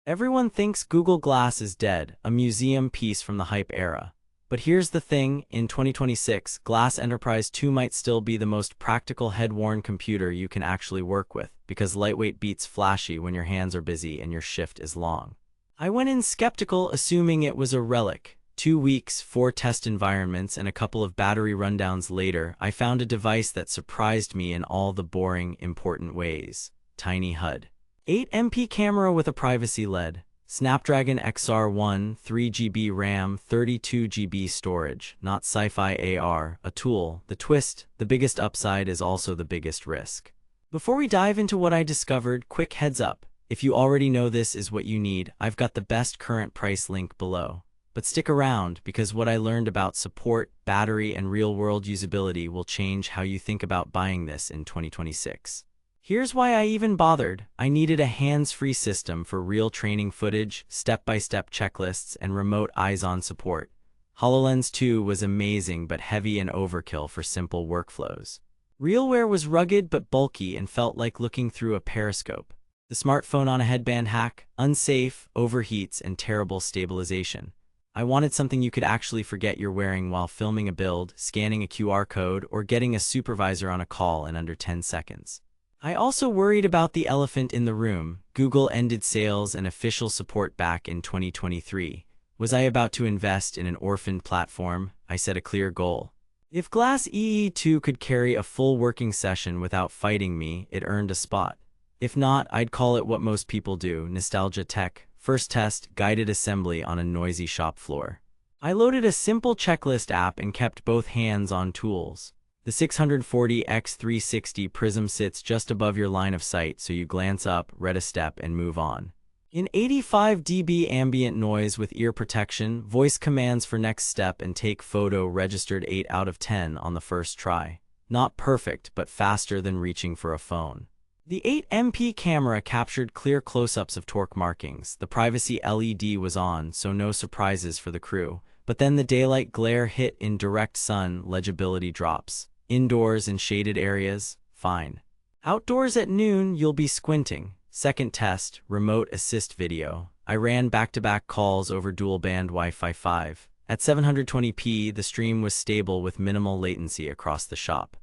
Everyone thinks Google Glass is dead, a museum piece from the hype era. But here's the thing, in 2026, Glass Enterprise 2 might still be the most practical head-worn computer you can actually work with, because lightweight beats flashy when your hands are busy and your shift is long. I went in skeptical, assuming it was a relic. 2 weeks, 4 test environments, and a couple of battery rundowns later, I found a device that surprised me in all the boring, important ways. Tiny HUD. 8MP camera with a privacy LED. Snapdragon XR1, 3GB RAM, 32GB storage, not sci-fi AR, a tool. The twist, the biggest upside is also the biggest risk. Before we dive into what I discovered, quick heads up. If you already know this is what you need, I've got the best current price link below. But stick around, because what I learned about support, battery, and real-world usability will change how you think about buying this in 2026. Here's why I even bothered. I needed a hands-free system for real training footage, step-by-step checklists, and remote eyes-on support. HoloLens 2 was amazing but heavy and overkill for simple workflows. RealWear was rugged but bulky and felt like looking through a periscope. The smartphone on a headband hack, unsafe, overheats, and terrible stabilization. I wanted something you could actually forget you're wearing while filming a build, scanning a QR code, or getting a supervisor on a call in under 10 seconds. I also worried about the elephant in the room. Google ended sales and official support back in 2023. Was I about to invest in an orphaned platform? I set a clear goal. If Glass EE2 could carry a full working session without fighting me, it earned a spot. If not, I'd call it what most people do, nostalgia tech. First test, guided assembly on a noisy shop floor. I loaded a simple checklist app and kept both hands on tools. The 640x360 prism sits just above your line of sight, so you glance up, read a step, and move on. In 85 dB ambient noise with ear protection, voice commands for next step and take photo registered 8 out of 10 on the first try. Not perfect, but faster than reaching for a phone. The 8MP camera captured clear close-ups of torque markings. The privacy LED was on, so no surprises for the crew. But then the daylight glare hit in direct sun, legibility drops. Indoors in shaded areas, fine. Outdoors at noon, you'll be squinting. Second test, remote assist video. I ran back-to-back calls over dual-band Wi-Fi 5. At 720p, the stream was stable with minimal latency across the shop.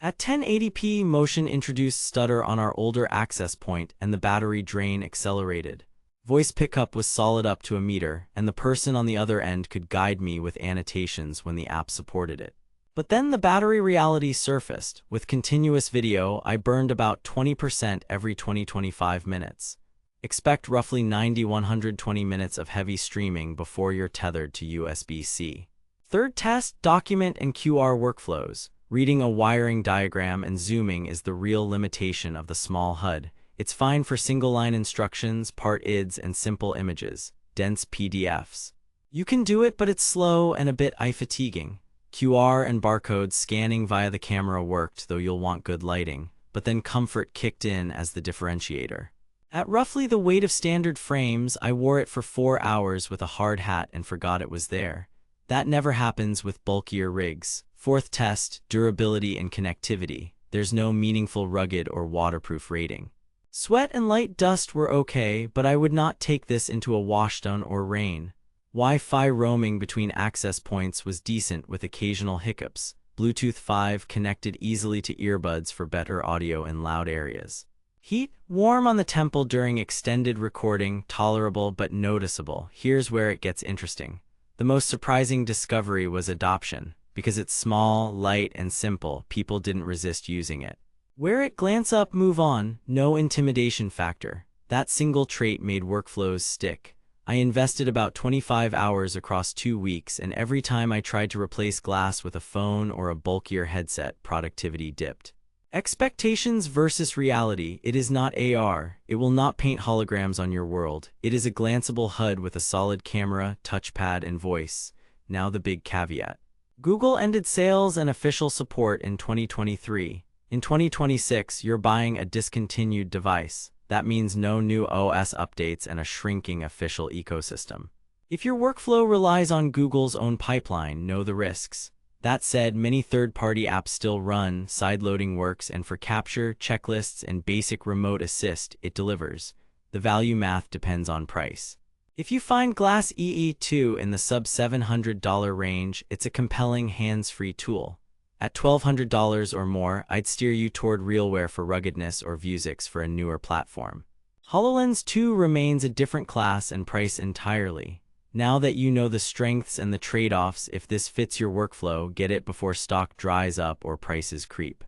At 1080p, motion introduced stutter on our older access point and the battery drain accelerated. Voice pickup was solid up to a meter, and the person on the other end could guide me with annotations when the app supported it. But then the battery reality surfaced. With continuous video, I burned about 20% every 20-25 minutes. Expect roughly 90-120 minutes of heavy streaming before you're tethered to USB-C. Third test, document and QR workflows. Reading a wiring diagram and zooming is the real limitation of the small HUD. It's fine for single-line instructions, part IDs, and simple images, dense PDFs. You can do it, but it's slow and a bit eye-fatiguing. QR and barcode scanning via the camera worked, though you'll want good lighting, but then comfort kicked in as the differentiator. At roughly the weight of standard frames, I wore it for 4 hours with a hard hat and forgot it was there. That never happens with bulkier rigs. Fourth test, durability and connectivity. There's no meaningful rugged or waterproof rating. Sweat and light dust were okay, but I would not take this into a washdown or rain. Wi-Fi roaming between access points was decent with occasional hiccups. Bluetooth 5 connected easily to earbuds for better audio in loud areas. Heat, warm on the temple during extended recording, tolerable but noticeable. Here's where it gets interesting. The most surprising discovery was adoption. Because it's small, light, and simple, people didn't resist using it. Wear it, glance up, move on, no intimidation factor. That single trait made workflows stick. I invested about 25 hours across 2 weeks, and every time I tried to replace glass with a phone or a bulkier headset, productivity dipped. Expectations versus reality. It is not AR. It will not paint holograms on your world. It is a glanceable HUD with a solid camera, touchpad, and voice. Now the big caveat. Google ended sales and official support in 2023. In 2026, you're buying a discontinued device. That means no new OS updates and a shrinking official ecosystem. If your workflow relies on Google's own pipeline, know the risks. That said, many third-party apps still run, sideloading works, and for capture, checklists, and basic remote assist, it delivers. The value math depends on price. If you find Glass EE2 in the sub-$700 range, it's a compelling hands-free tool. At $1,200 or more, I'd steer you toward RealWear for ruggedness or Vuzix for a newer platform. HoloLens 2 remains a different class and price entirely. Now that you know the strengths and the trade-offs, if this fits your workflow, get it before stock dries up or prices creep.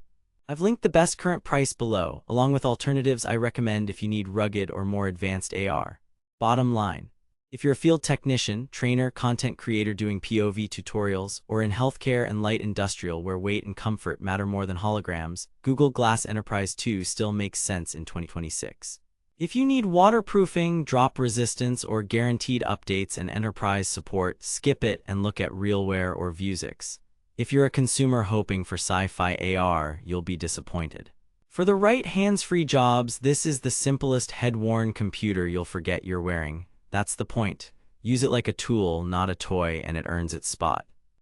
I've linked the best current price below, along with alternatives I recommend if you need rugged or more advanced AR. Bottom line. If you're a field technician, trainer, content creator doing POV tutorials, or in healthcare and light industrial where weight and comfort matter more than holograms, Google Glass Enterprise 2 still makes sense in 2026. If you need waterproofing, drop resistance, or guaranteed updates and enterprise support, skip it and look at RealWear or Vuzix. If you're a consumer hoping for sci-fi AR, you'll be disappointed. For the right hands-free jobs, this is the simplest head-worn computer you'll forget you're wearing. That's the point. Use it like a tool, not a toy, and it earns its spot.